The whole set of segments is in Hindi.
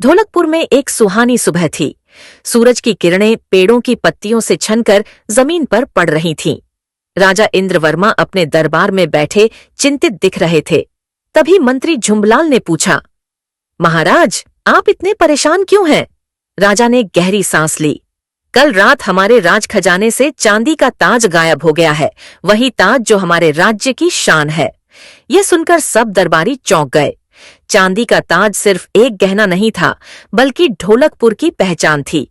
ढोलकपुर में एक सुहानी सुबह थी। सूरज की किरणें पेड़ों की पत्तियों से छनकर जमीन पर पड़ रही थीं। राजा इंद्रवर्मा अपने दरबार में बैठे चिंतित दिख रहे थे। तभी मंत्री झुंबलाल ने पूछा, महाराज, आप इतने परेशान क्यों हैं? राजा ने गहरी सांस ली। कल रात हमारे राज खजाने से चांदी का ताज गायब हो गया है, वही ताज जो हमारे राज्य की शान है। यह सुनकर सब दरबारी चौंक गए। चांदी का ताज सिर्फ एक गहना नहीं था, बल्कि ढोलकपुर की पहचान थी।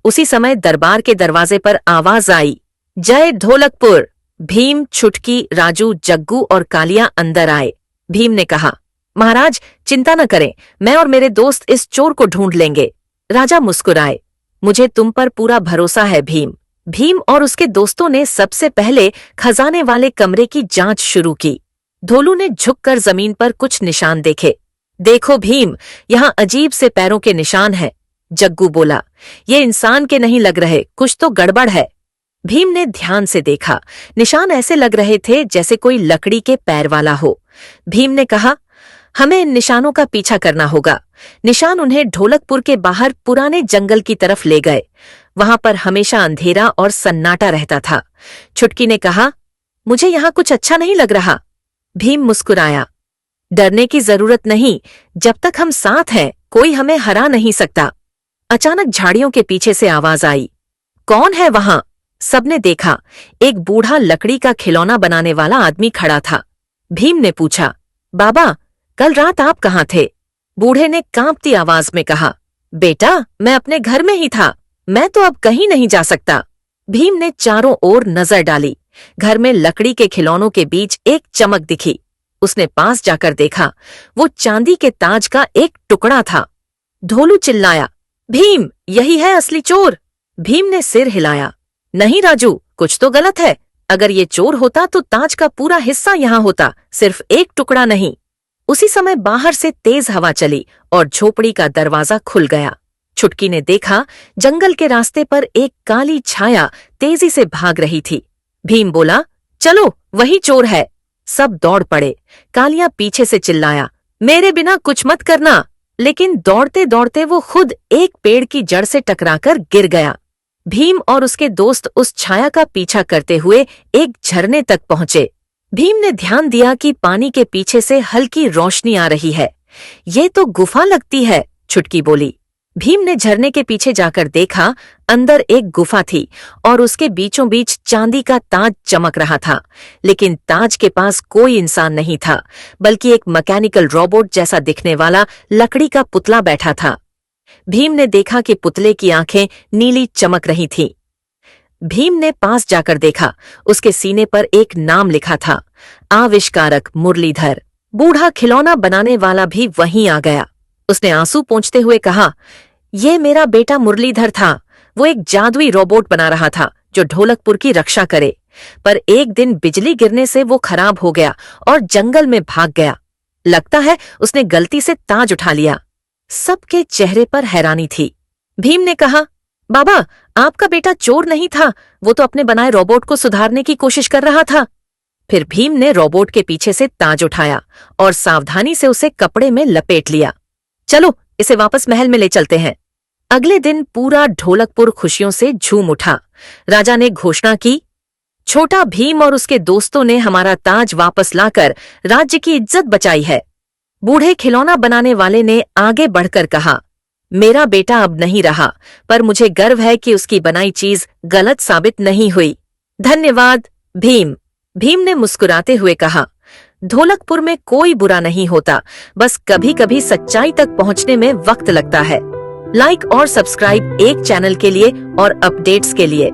उसी समय दरबार के दरवाजे पर आवाज आई, जय ढोलकपुर। भीम, छुटकी, राजू, जग्गू और कालिया अंदर आए। भीम ने कहा, महाराज चिंता न करें, मैं और मेरे दोस्त इस चोर को ढूंढ लेंगे। राजा मुस्कुराए, मुझे तुम पर पूरा भरोसा है भीम। भीम और उसके दोस्तों ने सबसे पहले खजाने वाले कमरे की जांच शुरू की। ढोलू ने झुककर जमीन पर कुछ निशान देखे। देखो भीम, यहाँ अजीब से पैरों के निशान हैं। जग्गू बोला, ये इंसान के नहीं लग रहे, कुछ तो गड़बड़ है। भीम ने ध्यान से देखा। निशान ऐसे लग रहे थे जैसे कोई लकड़ी के पैर वाला हो। भीम ने कहा, हमें इन निशानों का पीछा करना होगा। निशान उन्हें ढोलकपुर के बाहर पुराने जंगल की तरफ ले गए। वहां पर हमेशा अंधेरा और सन्नाटा रहता था। छुटकी ने कहा, मुझे यहाँ कुछ अच्छा नहीं लग रहा। भीम मुस्कुराया, डरने की जरूरत नहीं, जब तक हम साथ हैं कोई हमें हरा नहीं सकता। अचानक झाड़ियों के पीछे से आवाज आई, कौन है वहां? सबने देखा, एक बूढ़ा लकड़ी का खिलौना बनाने वाला आदमी खड़ा था। भीम ने पूछा, बाबा, कल रात आप कहाँ थे? बूढ़े ने कांपती आवाज में कहा, बेटा, मैं अपने घर में ही था, मैं तो अब कहीं नहीं जा सकता। भीम ने चारों ओर नजर डाली। घर में लकड़ी के खिलौनों के बीच एक चमक दिखी। उसने पास जाकर देखा, वो चांदी के ताज का एक टुकड़ा था। ढोलू चिल्लाया, भीम, यही है असली चोर। भीम ने सिर हिलाया, नहीं राजू, कुछ तो गलत है। अगर ये चोर होता तो ताज का पूरा हिस्सा यहाँ होता, सिर्फ एक टुकड़ा नहीं। उसी समय बाहर से तेज हवा चली और झोपड़ी का दरवाजा खुल गया। छुटकी ने देखा, जंगल के रास्ते पर एक काली छाया तेजी से भाग रही थी। भीम बोला, चलो, वही चोर है। सब दौड़ पड़े। कालिया पीछे से चिल्लाया, मेरे बिना कुछ मत करना। लेकिन दौड़ते दौड़ते वो खुद एक पेड़ की जड़ से टकराकर गिर गया। भीम और उसके दोस्त उस छाया का पीछा करते हुए एक झरने तक पहुंचे। भीम ने ध्यान दिया कि पानी के पीछे से हल्की रोशनी आ रही है। ये तो गुफा लगती है, छुटकी बोली। भीम ने झरने के पीछे जाकर देखा, अंदर एक गुफा थी और उसके बीचों बीच चांदी का ताज चमक रहा था। लेकिन ताज के पास कोई इंसान नहीं था, बल्कि एक मैकेनिकल रोबोट जैसा दिखने वाला लकड़ी का पुतला बैठा था। भीम ने देखा कि पुतले की आंखें नीली चमक रही थीं। भीम ने पास जाकर देखा, उसके सीने पर एक नाम लिखा था, आविष्कारक मुरलीधर। बूढ़ा खिलौना बनाने वाला भी वहीं आ गया। उसने आंसू पोंछते हुए कहा, ये मेरा बेटा मुरलीधर था। वो एक जादुई रोबोट बना रहा था जो ढोलकपुर की रक्षा करे। पर एक दिन बिजली गिरने से वो खराब हो गया और जंगल में भाग गया। लगता है उसने गलती से ताज उठा लिया। सबके चेहरे पर हैरानी थी। भीम ने कहा, बाबा, आपका बेटा चोर नहीं था, वो तो अपने बनाए रोबोट को सुधारने की कोशिश कर रहा था। फिर भीम ने रोबोट के पीछे से ताज उठाया और सावधानी से उसे कपड़े में लपेट लिया। चलो, इसे वापस महल में ले चलते हैं। अगले दिन पूरा ढोलकपुर खुशियों से झूम उठा। राजा ने घोषणा की, छोटा भीम और उसके दोस्तों ने हमारा ताज वापस लाकर राज्य की इज्जत बचाई है। बूढ़े खिलौना बनाने वाले ने आगे बढ़कर कहा, मेरा बेटा अब नहीं रहा, पर मुझे गर्व है कि उसकी बनाई चीज गलत साबित नहीं हुई। धन्यवाद भीम। भीम ने मुस्कुराते हुए कहा, ढोलकपुर में कोई बुरा नहीं होता, बस कभी कभी सच्चाई तक पहुंचने में वक्त लगता है। लाइक और सब्सक्राइब एक चैनल के लिए और अपडेट्स के लिए।